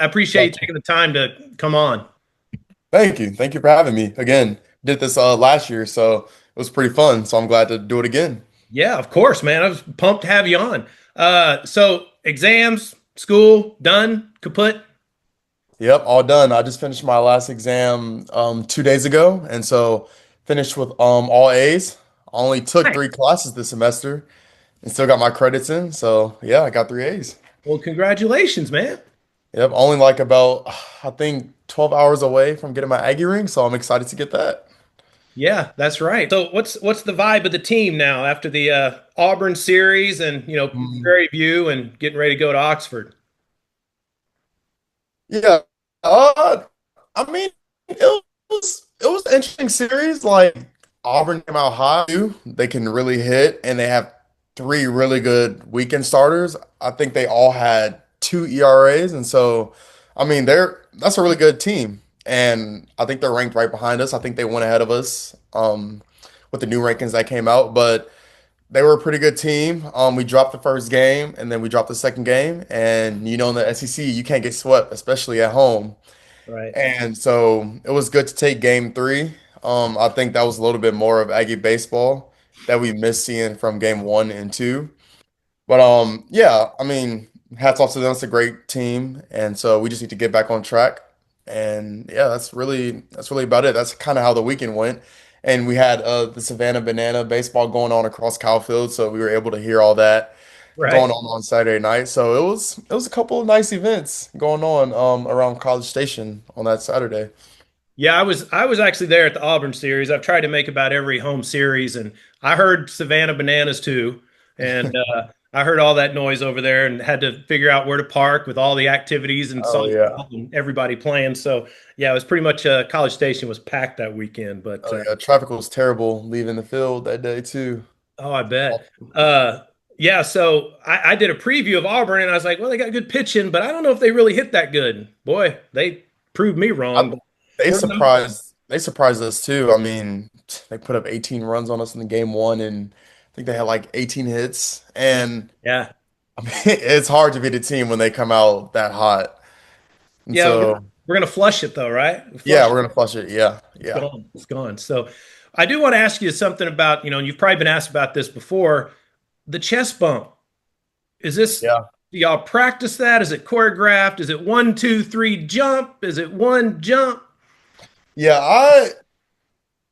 I appreciate you taking the time to come on. Thank you. Thank you for having me. Again, did this last year, so it was pretty fun. So I'm glad to do it again. Yeah, of course, man. I was pumped to have you on. So exams, school, done, kaput. Yep, all done. I just finished my last exam 2 days ago, and so finished with all A's. I only took Nice. 3 classes this semester and still got my credits in. So yeah, I got 3 A's. Well, congratulations, man. Yep, only like about I think 12 hours away from getting my Aggie ring, so I'm excited to get that. Yeah, that's right. So what's the vibe of the team now after the Auburn series and Mm, Prairie View and getting ready to go to Oxford? yeah. Uh, I mean, it was an interesting series. Like Auburn came out hot too. They can really hit, and they have 3 really good weekend starters. I think they all had 2 ERAs, and so I mean that's a really good team. And I think they're ranked right behind us. I think they went ahead of us with the new rankings that came out, but they were a pretty good team. We dropped the first game, and then we dropped the second game. And in the SEC, you can't get swept, especially at home. Right. And so it was good to take game three. I think that was a little bit more of Aggie baseball that we missed seeing from game one and two. But yeah, I mean, hats off to them. It's a great team, and so we just need to get back on track. And yeah, that's really about it. That's kind of how the weekend went. And we had the Savannah Banana baseball going on across Kyle Field, so we were able to hear all that Right. going on Saturday night. So it was a couple of nice events going on around College Station on that Saturday. Yeah, I was actually there at the Auburn series. I've tried to make about every home series, and I heard Savannah Bananas too, and I heard all that noise over there, and had to figure out where to park with all the activities and Oh yeah. softball and everybody playing. So yeah, it was pretty much College Station was packed that weekend. But Oh yeah. Traffic was terrible leaving the field that day too. oh, I bet. Uh, yeah, so I did a preview of Auburn, and I was like, well, they got good pitching, but I don't know if they really hit that good. Boy, they proved me I, wrong. But they where the- surprised us too. I mean, they put up 18 runs on us in the game one, and I think they had like 18 hits. And yeah, I mean, it's hard to beat a team when they come out that hot. And yeah, so, we're gonna flush it though, right? yeah, Flush we're gonna flush it. Yeah, yeah, gone. It's gone. So I do want to ask you something about, and you've probably been asked about this before. The chest bump. Is this, yeah, do y'all practice that? Is it choreographed? Is it one, two, three, jump? Is it one jump? yeah. I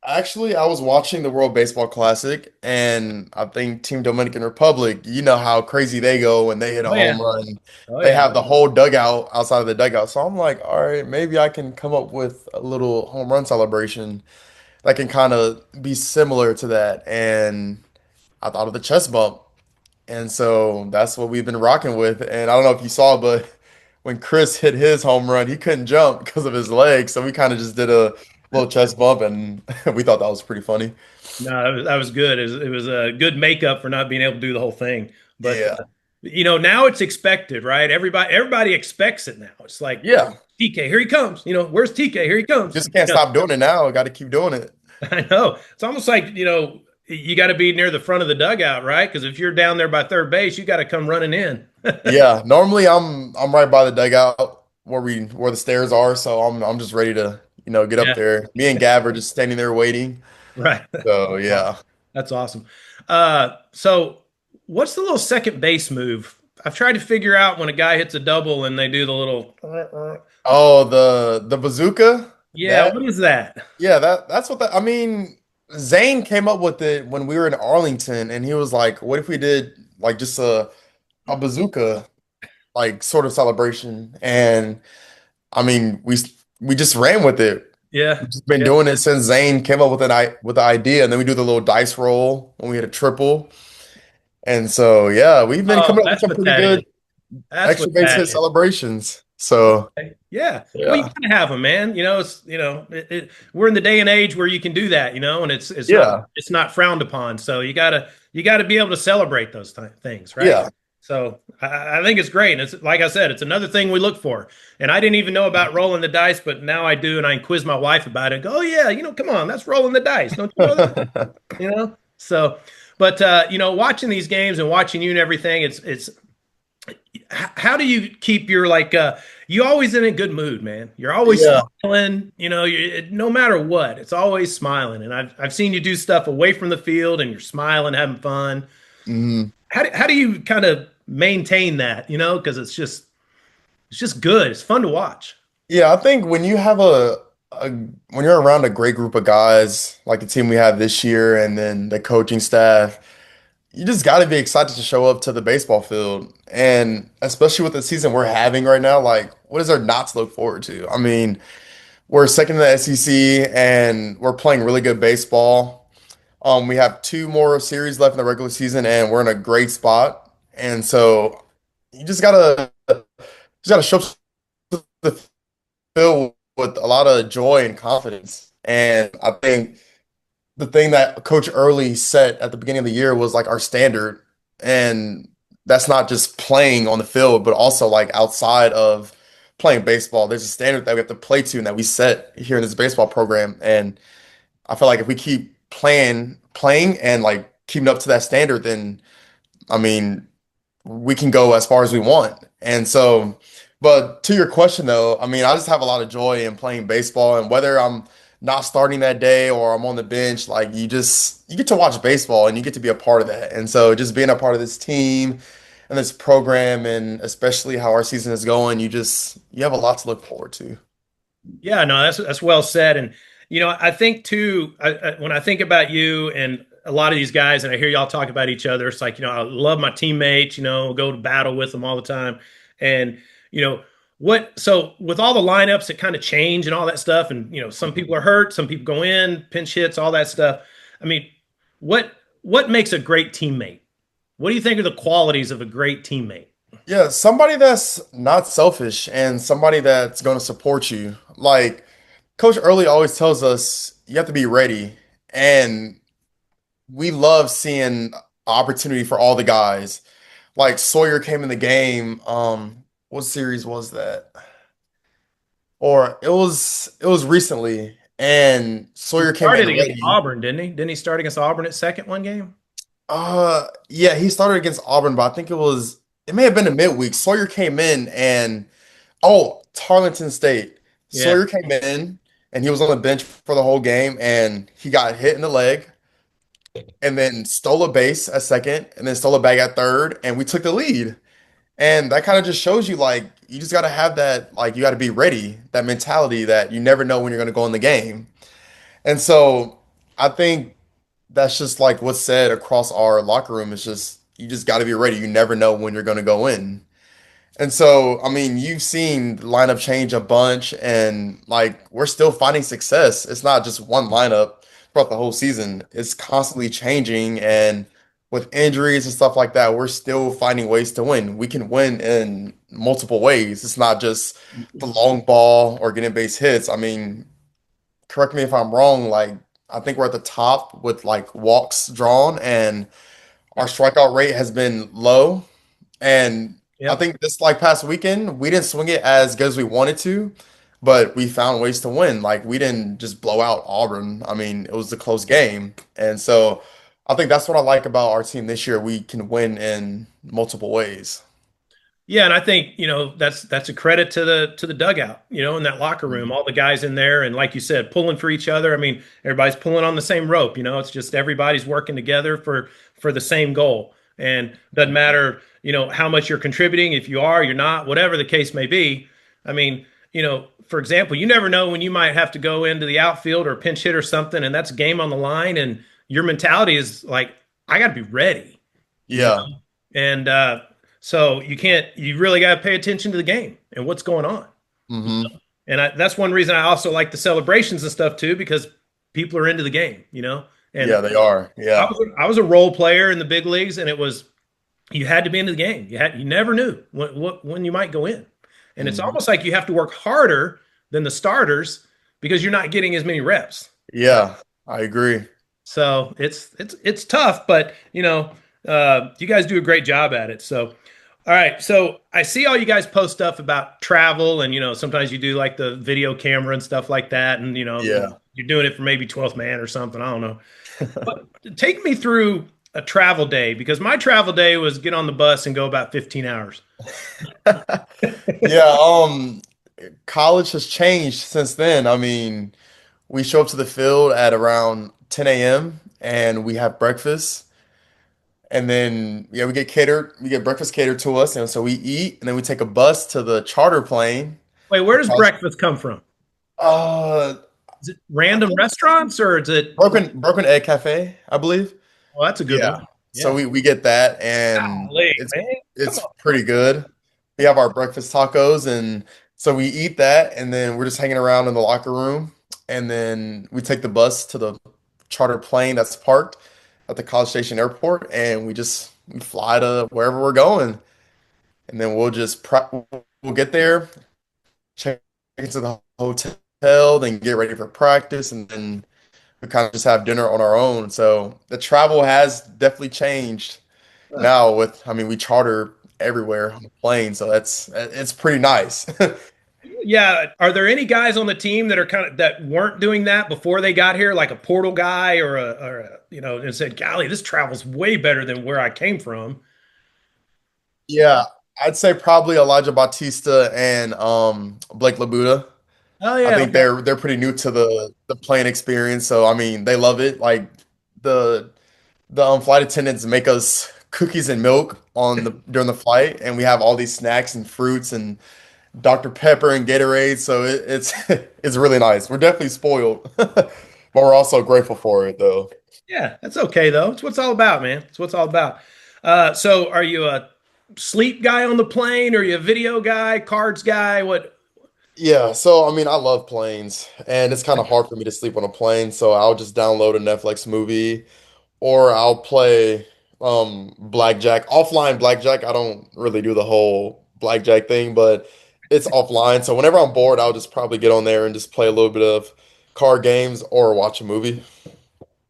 was watching the World Baseball Classic, and I think Team Dominican Republic. You know how crazy they go when they hit a Oh yeah. home run. Oh They yeah. have the whole dugout outside of the dugout. So I'm like, all right, maybe I can come up with a little home run celebration that can kind of be similar to that. And I thought of the chest bump. And so that's what we've been rocking with. And I don't know if you saw, but when Chris hit his home run, he couldn't jump because of his legs. So we kind of just did a little chest bump, and we thought that was pretty funny. No, that was good. It was a good makeup for not being able to do the whole thing. But Yeah. now it's expected, right? Everybody expects it now. It's like Yeah. TK, here he comes. Where's TK? Here he comes. Just can't stop doing it now. Got to keep doing it. I know. It's almost like, you got to be near the front of the dugout, right? Because if you're down there by third base, you got to come running in. Yeah. Normally I'm right by the dugout where the stairs are, so I'm just ready to, get up Yeah, there. Me and Gav are just standing there waiting. right. So yeah. That's awesome. So what's the little second base move? I've tried to figure out when a guy hits a double and they do the little, Oh, the bazooka? yeah, That what is that? Yeah, that's what I mean, Zane came up with it when we were in Arlington, and he was like, what if we did like just a bazooka like sort of celebration? And I mean, we just ran with it. Yeah. We've just been Yeah. doing it since Zane came up with with the idea, and then we do the little dice roll when we hit a triple. And so yeah, we've been Oh, coming up with that's some what pretty that is. good That's extra what base that hit is. celebrations. So Yeah. Well, you yeah. gotta have them, man. We're in the day and age where you can do that, and it's not Yeah. it's not frowned upon. So you gotta be able to celebrate those things, right? Yeah. So I think it's great. And it's like I said, it's another thing we look for. And I didn't even know about rolling the dice, but now I do, and I can quiz my wife about it. And go, oh yeah, come on, that's rolling the dice. Don't you know that? So, but watching these games and watching you and everything, it's how do you keep your like you always in a good mood, man. You're always Yeah. smiling, no matter what, it's always smiling. And I've seen you do stuff away from the field and you're smiling, having fun. Mhm. How do you kind of maintain that, because it's just good. It's fun to watch. Yeah, I think when you have a when you're around a great group of guys like the team we have this year and then the coaching staff, you just got to be excited to show up to the baseball field. And especially with the season we're having right now, like what is there not to look forward to? I mean, we're second in the SEC and we're playing really good baseball. We have two more series left in the regular season and we're in a great spot. And so you just gotta show up to the field with a lot of joy and confidence. And I think the thing that Coach Early set at the beginning of the year was like our standard. And that's not just playing on the field, but also like outside of playing baseball. There's a standard that we have to play to and that we set here in this baseball program. And I feel like if we keep playing and like keeping up to that standard, then I mean, we can go as far as we want. And so, but to your question though, I mean, I just have a lot of joy in playing baseball and whether I'm not starting that day or I'm on the bench, like you get to watch baseball and you get to be a part of that. And so just being a part of this team and this program and especially how our season is going, you have a lot to look forward to. Yeah, no, that's well said. And I think too, when I think about you and a lot of these guys, and I hear y'all talk about each other, it's like I love my teammates. Go to battle with them all the time, and you know what? So with all the lineups that kind of change and all that stuff, and some people are hurt, some people go in, pinch hits, all that stuff. I mean, what what makes a great teammate? What do you think are the qualities of a great teammate? Yeah, somebody that's not selfish and somebody that's going to support you. Like Coach Early always tells us, you have to be ready. And we love seeing opportunity for all the guys. Like Sawyer came in the game. What series was that? Or it was recently, and He Sawyer came in started against ready. Auburn, didn't he? Didn't he start against Auburn at second one game? Yeah, he started against Auburn, but I think it may have been a midweek. Sawyer came in and Tarleton State. Yeah. Sawyer came in and he was on the bench for the whole game and he got hit in the leg and then stole a base at second and then stole a bag at third and we took the lead. And that kind of just shows you like you just got to have that like you got to be ready, that mentality that you never know when you're going to go in the game. And so I think that's just like what's said across our locker room. It's just you just got to be ready. You never know when you're going to go in. And so, I mean, you've seen the lineup change a bunch, and like we're still finding success. It's not just one lineup throughout the whole season. It's constantly changing, and with injuries and stuff like that, we're still finding ways to win. We can win in multiple ways. It's not just the long ball or getting base hits. I mean, correct me if I'm wrong. Like I think we're at the top with like walks drawn, and our Yep. strikeout rate has been low. And I Yep. think this like past weekend, we didn't swing it as good as we wanted to, but we found ways to win. Like we didn't just blow out Auburn. I mean, it was a close game. And so I think that's what I like about our team this year. We can win in multiple ways. Yeah, and I think, that's a credit to the dugout, in that locker room, Mhm. all the guys in there, and like you said, pulling for each other. I mean, everybody's pulling on the same rope, it's just everybody's working together for the same goal. And doesn't matter, how much you're contributing, if you are, you're not, whatever the case may be. I mean, for example, you never know when you might have to go into the outfield or pinch hit or something, and that's game on the line, and your mentality is like, I got to be ready, you Yeah. and so you really got to pay attention to the game and what's going on. Hmm. And that's one reason I also like the celebrations and stuff too, because people are into the game. And Yeah, they are. I Yeah. was I was a role player in the big leagues, and it was you had to be into the game. You never knew when you might go in, and it's Hmm. almost like you have to work harder than the starters because you're not getting as many reps. Yeah, I agree. So it's tough, but you guys do a great job at it. So all right, so I see all you guys post stuff about travel, and sometimes you do like the video camera and stuff like that, and Yeah. you're doing it for maybe 12th man or something. I don't know. But take me through. a travel day? Because my travel day was get on the bus and go about 15 hours. Yeah, college has changed since then. I mean, we show up to the field at around 10 a.m. and we have breakfast. And then yeah, we get breakfast catered to us, and so we eat, and then we take a bus to the charter plane. Wait, where does Across, breakfast come from? uh Is it I random think restaurants or is it? Broken Egg Cafe, I believe. Oh, that's a good Yeah. one. So Yeah. we get that and Golly, it's man. Come it's on. pretty good. We have our breakfast tacos and so we eat that and then we're just hanging around in the locker room and then we take the bus to the charter plane that's parked at the College Station Airport and we fly to wherever we're going and then we'll get there, check into the hotel, then get ready for practice and then we kind of just have dinner on our own. So the travel has definitely changed now I mean, we charter everywhere on the plane, so it's pretty nice. Yeah. Are there any guys on the team that are kind of that weren't doing that before they got here, like a portal guy or and said, "Golly, this travel's way better than where I came from." Yeah, I'd say probably Elijah Bautista and Blake Labuda. Oh I yeah, think okay. they're pretty new to the plane experience, so I mean, they love it. Like the the flight attendants make us cookies and milk on the during the flight, and we have all these snacks and fruits and Dr. Pepper and Gatorade, so it's it's really nice. We're definitely spoiled, but we're also grateful for it, though. Yeah, that's okay though. It's what it's all about, man. It's what it's all about. So are you a sleep guy on the plane? Or are you a video guy, cards guy? What? Yeah, so I mean, I love planes, and it's kind of hard for me to sleep on a plane, so I'll just download a Netflix movie, or I'll play blackjack, offline blackjack. I don't really do the whole blackjack thing, but it's offline. So whenever I'm bored, I'll just probably get on there and just play a little bit of card games or watch a movie.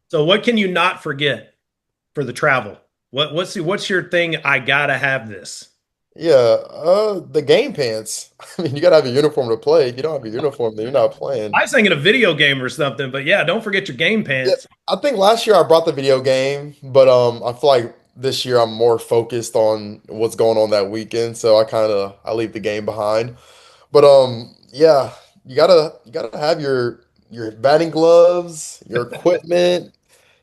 So what can you not forget for the travel? What's your thing? I gotta have this. Yeah, the game pants. I mean, you gotta have a uniform to play. If you don't have a uniform, then you're not playing. I was thinking a video game or something, but yeah, don't forget your game Yeah, pants. I think last year I brought the video game, but I feel like this year I'm more focused on what's going on that weekend, so I leave the game behind. But yeah, you gotta have your batting gloves, your equipment,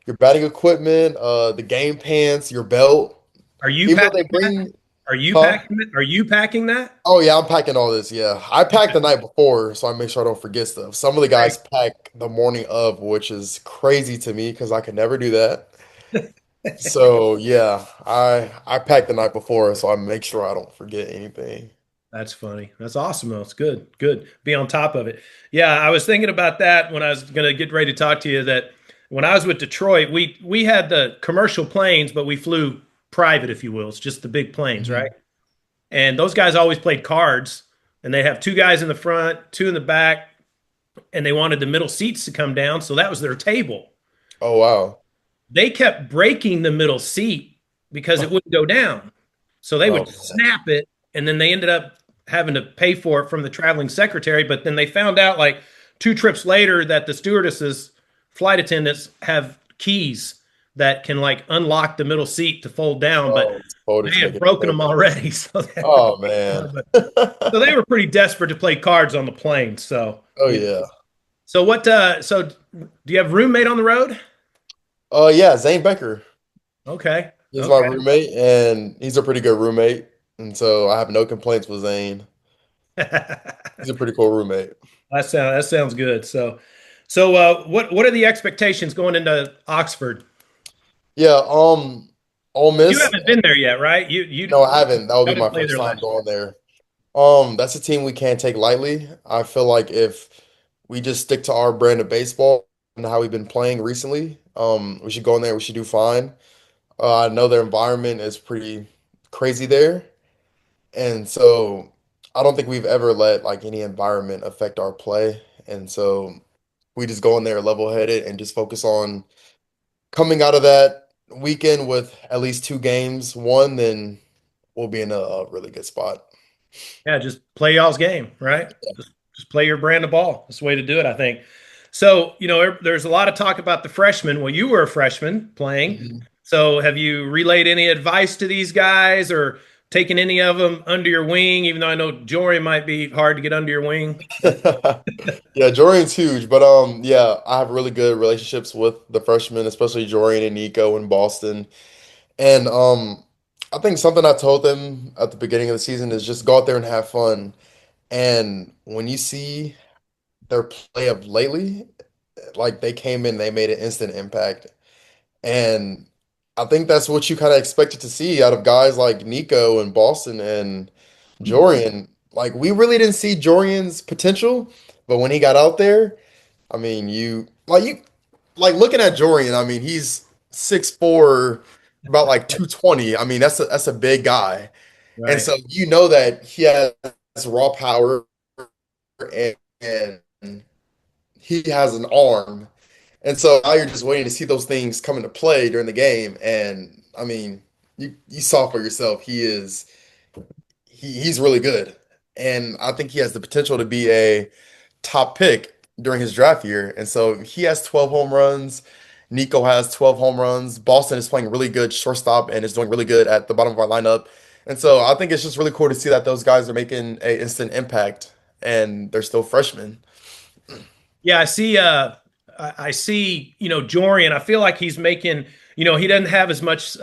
your batting equipment, the game pants, your belt. Are you Even though packing they that? bring, Are you huh? packing it? Are you packing that? Oh yeah, I'm packing all this. Yeah, I packed the night before, so I make sure I don't forget stuff. Some of the Right. guys pack the morning of, which is crazy to me because I could never do that. So yeah, I packed the night before, so I make sure I don't forget anything. That's funny. That's awesome though. It's good. Good. Be on top of it. Yeah, I was thinking about that when I was going to get ready to talk to you that when I was with Detroit, we had the commercial planes, but we flew private, if you will. It's just the big planes, right? Mhm. And those guys always played cards, and they have two guys in the front, two in the back, and they wanted the middle seats to come down, so that was their table. Oh wow. They kept breaking the middle seat because it wouldn't go down. So they Oh would snap it, and then they ended up having to pay for it from the traveling secretary. But then they found out, like two trips later, that the stewardesses, flight attendants, have keys that can like unlock the middle seat to fold down, but oh, it's cold they to had make it broken them better. already. So Oh man. so they were pretty desperate to play cards on the plane. So Oh you know. yeah. So what? So do you have a roommate on the road? Oh yeah, Zane Becker. Okay. He's my Okay. roommate, and he's a pretty good roommate, and so I have no complaints with Zane. He's a pretty cool roommate. That sounds good. So what are the expectations going into Oxford? Yeah, Ole You Miss. haven't been there yet, right? You No, I haven't. That would be didn't my play first there time last year. going there. That's a team we can't take lightly. I feel like if we just stick to our brand of baseball and how we've been playing recently, we should go in there. We should do fine. I know their environment is pretty crazy there, and so I don't think we've ever let like any environment affect our play. And so we just go in there level-headed and just focus on coming out of that weekend with at least two games won, then we'll be in a really good spot. Yeah, just play y'all's game, right? Just play your brand of ball. That's the way to do it, I think. So, there's a lot of talk about the freshmen. Well, you were a freshman playing. Mhm. So have you relayed any advice to these guys or taken any of them under your wing, even though I know Jory might be hard to get under your wing? But Yeah, Jorian's huge, but yeah, I have really good relationships with the freshmen, especially Jorian and Nico in Boston. And I think something I told them at the beginning of the season is just go out there and have fun. And when you see their play of lately, like they came in, they made an instant impact. And I think that's what you kind of expected to see out of guys like Nico and Boston and Jorian. Like we really didn't see Jorian's potential, but when he got out there, I mean, you like looking at Jorian, I mean, he's 6'4", about like 220. I mean, that's a big guy. And right, so you know that he has raw power and he has an arm. And so now you're just waiting to see those things come into play during the game. And I mean, you saw for yourself, he's really good. And I think he has the potential to be a top pick during his draft year. And so he has 12 home runs. Nico has 12 home runs. Boston is playing really good shortstop and is doing really good at the bottom of our lineup. And so I think it's just really cool to see that those guys are making an instant impact and they're still freshmen. yeah, I see. I see. Jorian. I feel like he's making. He doesn't have as much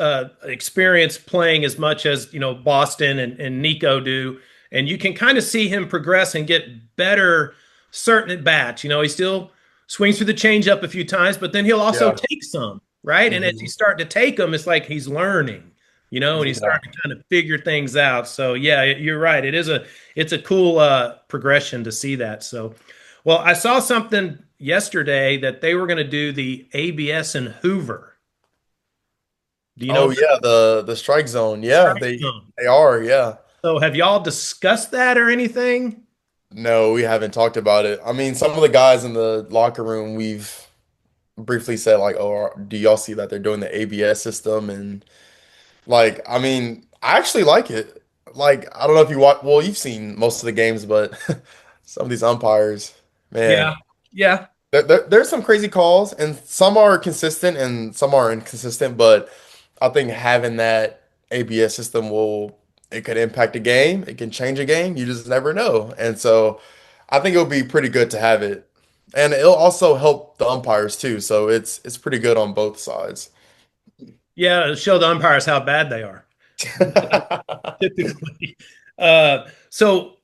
experience playing as much as Boston and Nico do, and you can kind of see him progress and get better certain at bats. He still swings through the changeup a few times, but then he'll also Yeah. take some, right? And as Mhm. he's starting to take them, it's like he's learning. And he's Yeah. starting to kind of figure things out. So yeah, you're right. It's a cool progression to see that. So. Well, I saw something yesterday that they were going to do the ABS in Hoover. Do you know Oh about yeah, the strike zone. the Yeah, strike they zone? they are, yeah. So have y'all discussed that or anything? No, we haven't talked about it. I mean, some of the guys in the locker room, we've briefly said like, "Oh, do y'all see that they're doing the ABS system?" And like, I mean, I actually like it. Like, I don't know if you watch, well, you've seen most of the games, but some of these umpires, man, Yeah. Yeah. there's some crazy calls, and some are consistent and some are inconsistent. But I think having that ABS system it could impact a game. It can change a game. You just never know. And so I think it'll be pretty good to have it. And it'll also help the umpires too. So it's pretty good on both sides. Yeah. Show the umpires how bad they are typically. So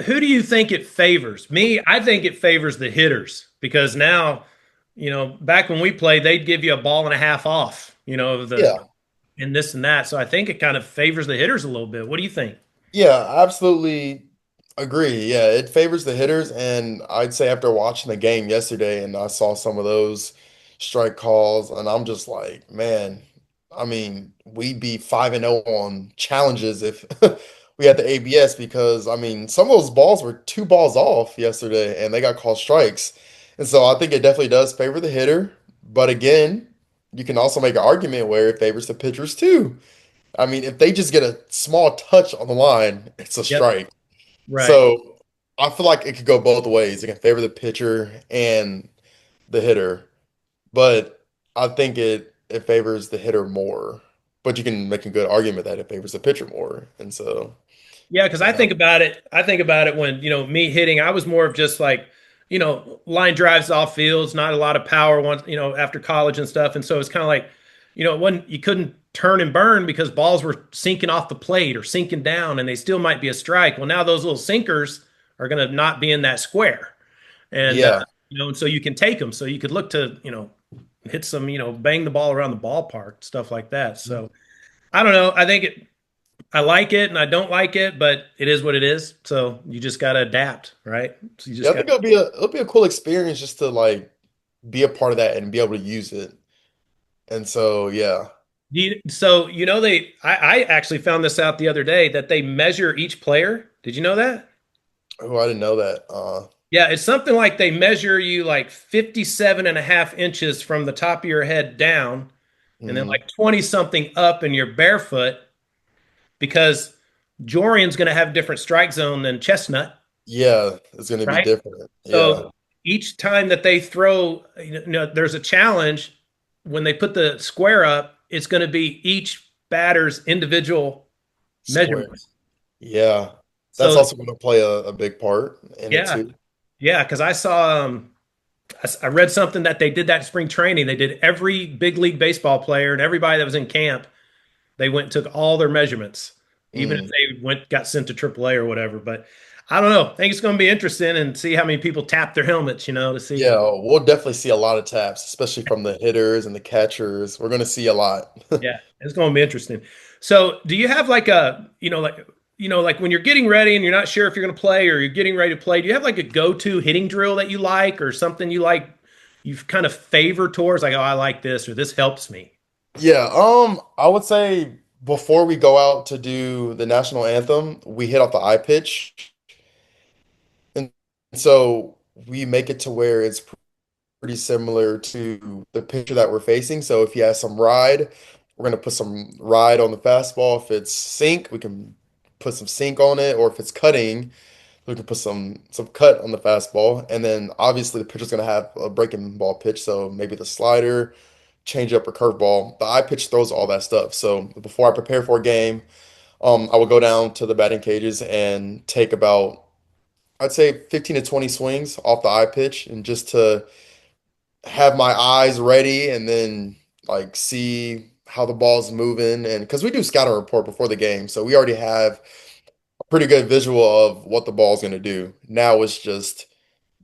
who do you think it favors? Me, I think it favors the hitters because now, back when we played, they'd give you a ball and a half off, the Yeah. and this and that. So I think it kind of favors the hitters a little bit. What do you think? Yeah, absolutely agree. Yeah, it favors the hitters, and I'd say after watching the game yesterday and I saw some of those strike calls, and I'm just like, man, I mean, we'd be 5-0 on challenges if we had the ABS because I mean, some of those balls were two balls off yesterday and they got called strikes. And so I think it definitely does favor the hitter, but again, you can also make an argument where it favors the pitchers too. I mean, if they just get a small touch on the line, it's a Yep. strike. Right. So I feel like it could go both ways. It can favor the pitcher and the hitter, but I think it favors the hitter more. But you can make a good argument that it favors the pitcher more. And so, Yeah, because I yeah, think about it. I think about it when, me hitting, I was more of just like, line drives off fields, not a lot of power once, after college and stuff. And so it's kind of like, when you couldn't turn and burn because balls were sinking off the plate or sinking down and they still might be a strike. Well, now those little sinkers are going to not be in that square. And, yeah, and so you can take them. So you could look to, hit some, bang the ball around the ballpark, stuff like that. So I don't know. I like it and I don't like it, but it is what it is. So you just got to adapt, right? So you yeah. just I got. think it'll be a cool experience just to like be a part of that and be able to use it. And so, yeah. So I actually found this out the other day that they measure each player. Did you know that? Oh, I didn't know that. Yeah, it's something like they measure you like 57 and a half inches from the top of your head down, and then Mhm. like 20 something up in your barefoot because Jorian's going to have a different strike zone than Chestnut, Yeah, it's going to be right? different. Yeah. So each time that they throw, there's a challenge when they put the square up. it's going to be each batter's individual Square. measurements. Yeah. That's So also going to play a big part in it yeah, too. yeah, because I saw I read something that they did that in spring training. They did every big league baseball player and everybody that was in camp. They went and took all their measurements, even if Mm. they got sent to AAA or whatever. But I don't know. I think it's going to be interesting and see how many people tap their helmets, to see. Yeah, we'll definitely see a lot of taps, especially from the hitters and the catchers. We're going to see a lot. Yeah, it's going to be interesting. So, do you have like a, like when you're getting ready and you're not sure if you're going to play or you're getting ready to play, do you have like a go-to hitting drill that you like or something you like, you've kind of favor towards like, oh, I like this or this helps me? Yeah, I would say before we go out to do the national anthem, we hit off the eye pitch. And so we make it to where it's pretty similar to the pitcher that we're facing. So if he has some ride, we're going to put some ride on the fastball. If it's sink, we can put some sink on it. Or if it's cutting, we can put some cut on the fastball. And then obviously the pitcher's going to have a breaking ball pitch. So maybe the slider, change up or curveball. The eye pitch throws all that stuff. So before I prepare for a game, I will go down to the batting cages and take about, I'd say 15 to 20 swings off the eye pitch and just to have my eyes ready and then like see how the ball's moving. And because we do scouting report before the game, so we already have a pretty good visual of what the ball's going to do. Now it's just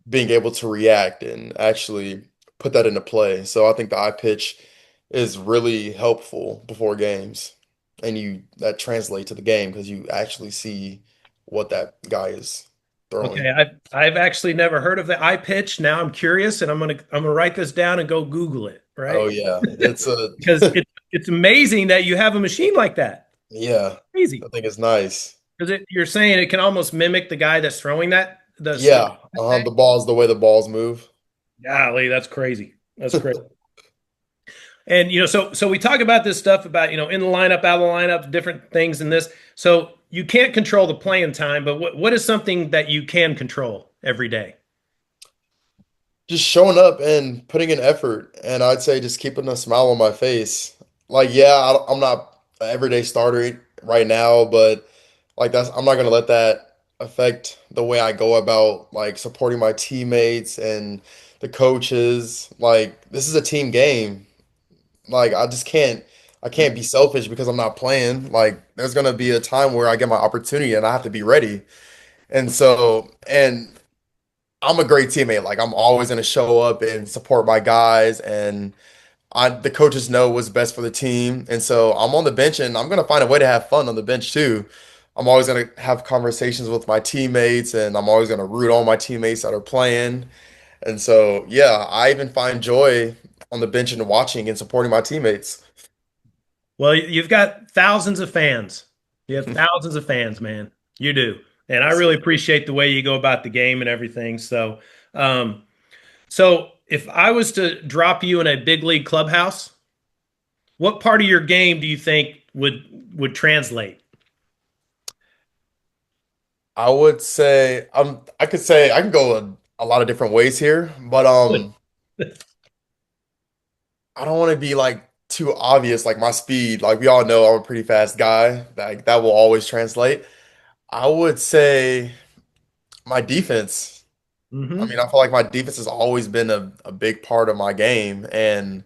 being able to react and actually put that into play. So I think the eye pitch is really helpful before games. And you that translates to the game because you actually see what that guy is Okay, throwing. I've actually never heard of the eye pitch. Now I'm curious, and I'm gonna write this down and go Google it, Oh right? yeah, it's a Because it's amazing that you have a machine like that. yeah, I Crazy. think it's nice. Because you're saying it can almost mimic the guy that's throwing the swing. Yeah, the balls, the way the balls move. Golly, that's crazy. That's crazy. And so we talk about this stuff about in the lineup, out of the lineup, different things in this. So you can't control the playing time, but what is something that you can control every day? Just showing up and putting in effort, and I'd say just keeping a smile on my face. Like, yeah, I'm not an everyday starter right now, but like I'm not gonna let that affect the way I go about like supporting my teammates and the coaches. Like, this is a team game. Like, I can't be selfish because I'm not playing. Like, there's gonna be a time where I get my opportunity and I have to be ready. And I'm a great teammate. Like, I'm always going to show up and support my guys, and the coaches know what's best for the team. And so I'm on the bench, and I'm going to find a way to have fun on the bench too. I'm always going to have conversations with my teammates, and I'm always going to root on my teammates that are playing. And so, yeah, I even find joy on the bench and watching and supporting my teammates. Well, you've got thousands of fans. You have thousands of fans, man. You do. And I really appreciate the way you go about the game and everything. Um, so if I was to drop you in a big league clubhouse, what part of your game do you think would translate? I would say I could say I can go a lot of different ways here, but Good. I don't want to be like too obvious, like my speed. Like we all know I'm a pretty fast guy. That will always translate. I would say my defense. I mean, Hmm. I feel like my defense has always been a big part of my game and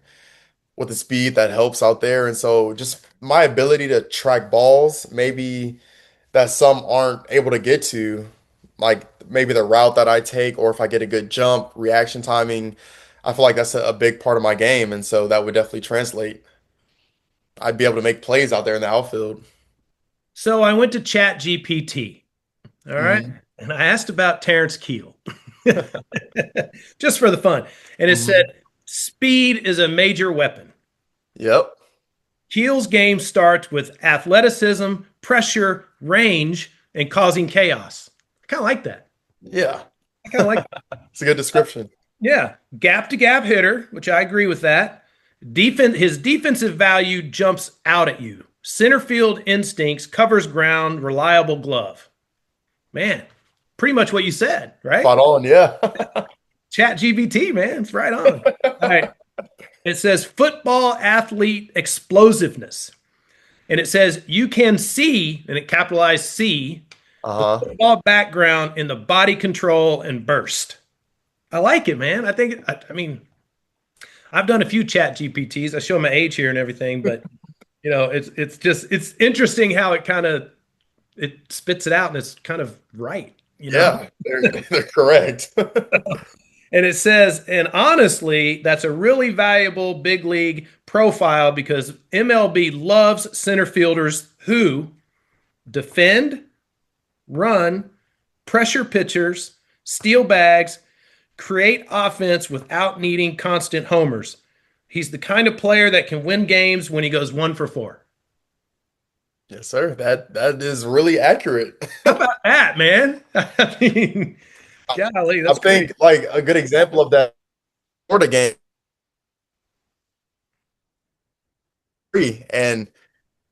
with the speed that helps out there. And so just my ability to track balls, maybe that some aren't able to get to, like maybe the route that I take, or if I get a good jump, reaction timing, I feel like that's a big part of my game. And so that would definitely translate. I'd be able to make plays out there in the outfield. So I went to Chat GPT. All right. Hmm. And I asked about Terrence Kiel just for the fun. And it said, Hmm. speed is a major weapon. Yep. Keel's game starts with athleticism, pressure, range, and causing chaos. I kind of like that. Yeah. I kind of like It's a good description. Yeah, gap to gap hitter, which I agree with that. His defensive value jumps out at you. Center field instincts, covers ground, reliable glove. Man, pretty much what you said, right? Spot on. Yeah. Chat GBT, man, it's right on. All right. It says football athlete explosiveness. And it says you can see, and it capitalized C, the Uh-huh. football background in the body control and burst. I like it, man. I mean, I've done a few chat GPTs. I show my age here and everything, but it's interesting how it kind of it spits it out and it's kind of right. Yeah, they're correct. And it says, and honestly, that's a really valuable big league profile because MLB loves center fielders who defend, run, pressure pitchers, steal bags, create offense without needing constant homers. He's the kind of player that can win games when he goes 1 for 4. Yes, sir. That is really accurate. How about that, man? I mean, golly, I that's great. think like a good example of that sort of game, and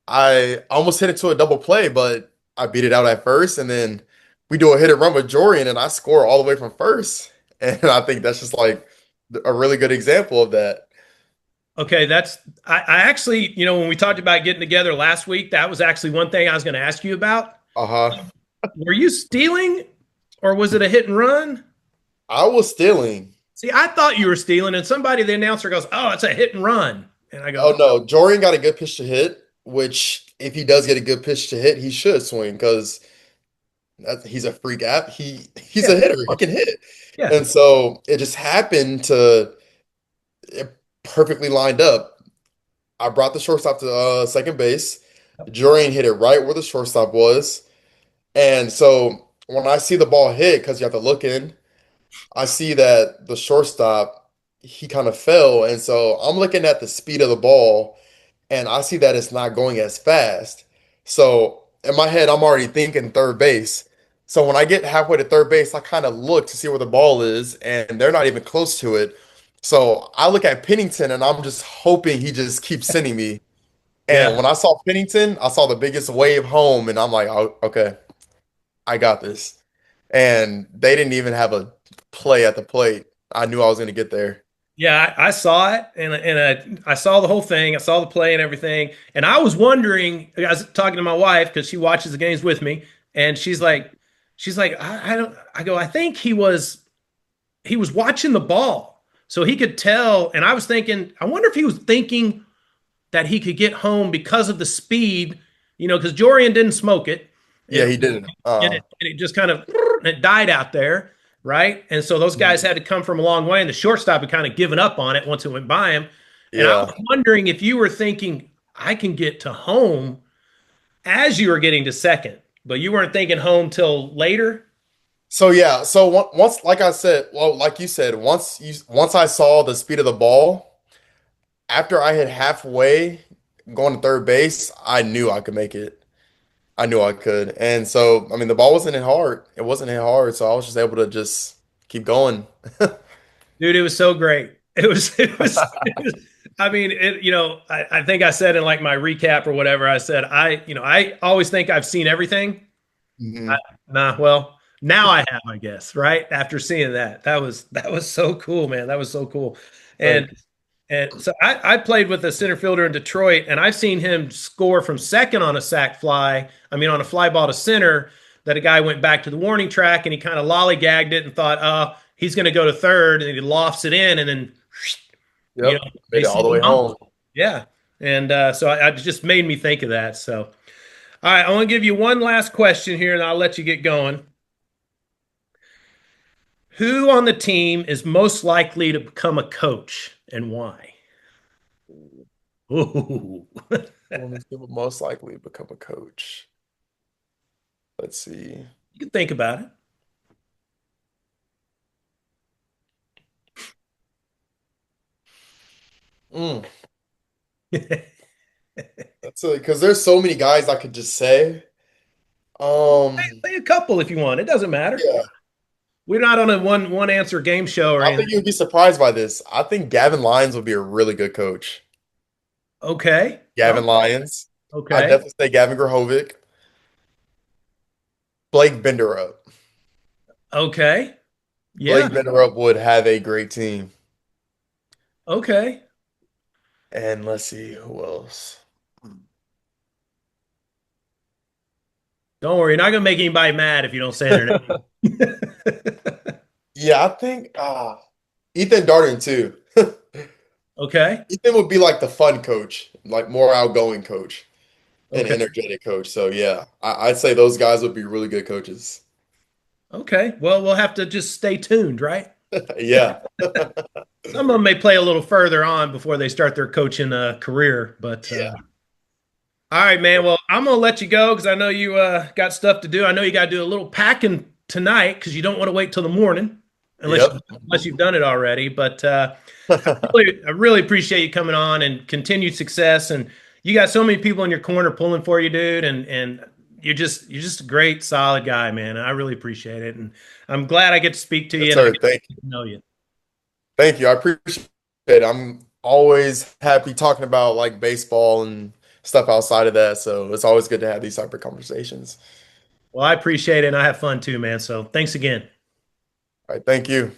I almost hit it to a double play, but I beat it out at first, and then we do a hit and run with Jorian, and I score all the way from first. And I think that's just like a really good example of that. Okay, I actually, when we talked about getting together last week, that was actually one thing I was going to ask you about. Uh-huh. Were you stealing or was it a hit and run? I was stealing. See, I thought you were stealing, and somebody, the announcer goes, "Oh, it's a hit and run." And I go, Oh no, Jorian got a good pitch to hit, which if he does get a good pitch to hit, he should swing because he's a freak app. He's "Yeah, a hitter. He can hit. yeah, And so it just happened to it perfectly lined up. I brought the shortstop to second base. Jorian hit it right where the shortstop was. And so when I see the ball hit, because you have to look in, I see that the shortstop, he kind of fell. And so I'm looking at the speed of the ball and I see that it's not going as fast. So in my head, I'm already thinking third base. So when I get halfway to third base, I kind of look to see where the ball is, and they're not even close to it. So I look at Pennington, and I'm just hoping he just keeps sending me. And yeah, when I saw Pennington, I saw the biggest wave home, and I'm like, oh, okay, I got this. And they didn't even have a play at the plate. I knew I was going to get there. yeah." I saw it, and I saw the whole thing. I saw the play and everything, and I was wondering. I was talking to my wife because she watches the games with me, and she's like, I don't. I go, I think he was watching the ball, so he could tell. And I was thinking, I wonder if he was thinking that he could get home because of the speed, because Jorian didn't smoke it. Yeah, It he didn't. and it just kind of it died out there, right? And so those guys had to come from a long way, and the shortstop had kind of given up on it once it went by him. And I Yeah. was wondering if you were thinking I can get to home as you were getting to second, but you weren't thinking home till later. So yeah, so once, like I said, well, like you said, once I saw the speed of the ball, after I hit halfway going to third base, I knew I could make it. I knew I could, and so I mean, the ball wasn't hit hard. It wasn't hit hard, so I was just able to just keep going. Dude, it was so great. It was, I mean, I think I said in like my recap or whatever, I said, I always think I've seen everything. I, Mhm. nah, well, now I have, I guess, right? After seeing that was so cool, man. That was so cool. And Thanks. and so I played with a center fielder in Detroit, and I've seen him score from second on a sac fly. I mean, on a fly ball to center, that a guy went back to the warning track and he kind of lollygagged it and thought, oh, he's going to go to third, and he lofts it in, and then, you Yep, know, they made it all see the him way home. home. Yeah. And so I just made me think of that. So, all right, I want to give you one last question here, and I'll let you get going. Who on the team is most likely to become a coach and why? Ooh. One of these people most likely become a coach. Let's see. You can think about Mm, it. that's because there's so many guys I could just say. Um, Say a couple if you want. It doesn't matter. yeah, We're not on a one answer game show or I think anything. you'd be surprised by this. I think Gavin Lyons would be a really good coach. Okay. Gavin Okay. Lyons. I'd Okay. definitely say Gavin Grahovic. Blake Benderup. Okay. Yeah. Blake Benderup would have a great team. Okay. And let's see who else. Don't worry, you're not gonna make anybody mad if you don't say their name. Yeah, I think Ethan Darden too. Okay. Ethan would be like the fun coach, like more outgoing coach and Okay. energetic coach. So yeah, I'd say those guys would be really good coaches. Okay. Well, we'll have to just stay tuned, right? Yeah. Some of them may play a little further on before they start their coaching career, but Yeah. all right, man. Well, I'm gonna let you go because I know you got stuff to do. I know you got to do a little packing tonight because you don't want to wait till the morning, unless Yep. unless you've done it already. But I really appreciate you coming on and continued success. And you got so many people in your corner pulling for you, dude. And you're just a great, solid guy, man. And I really appreciate it. And I'm glad I get to speak to Yes, you and I sir. get to know you. Thank you. I appreciate it. I'm always happy talking about like baseball and stuff outside of that. So it's always good to have these type of conversations. Well, I appreciate it and I have fun too, man. So thanks again. All right. Thank you.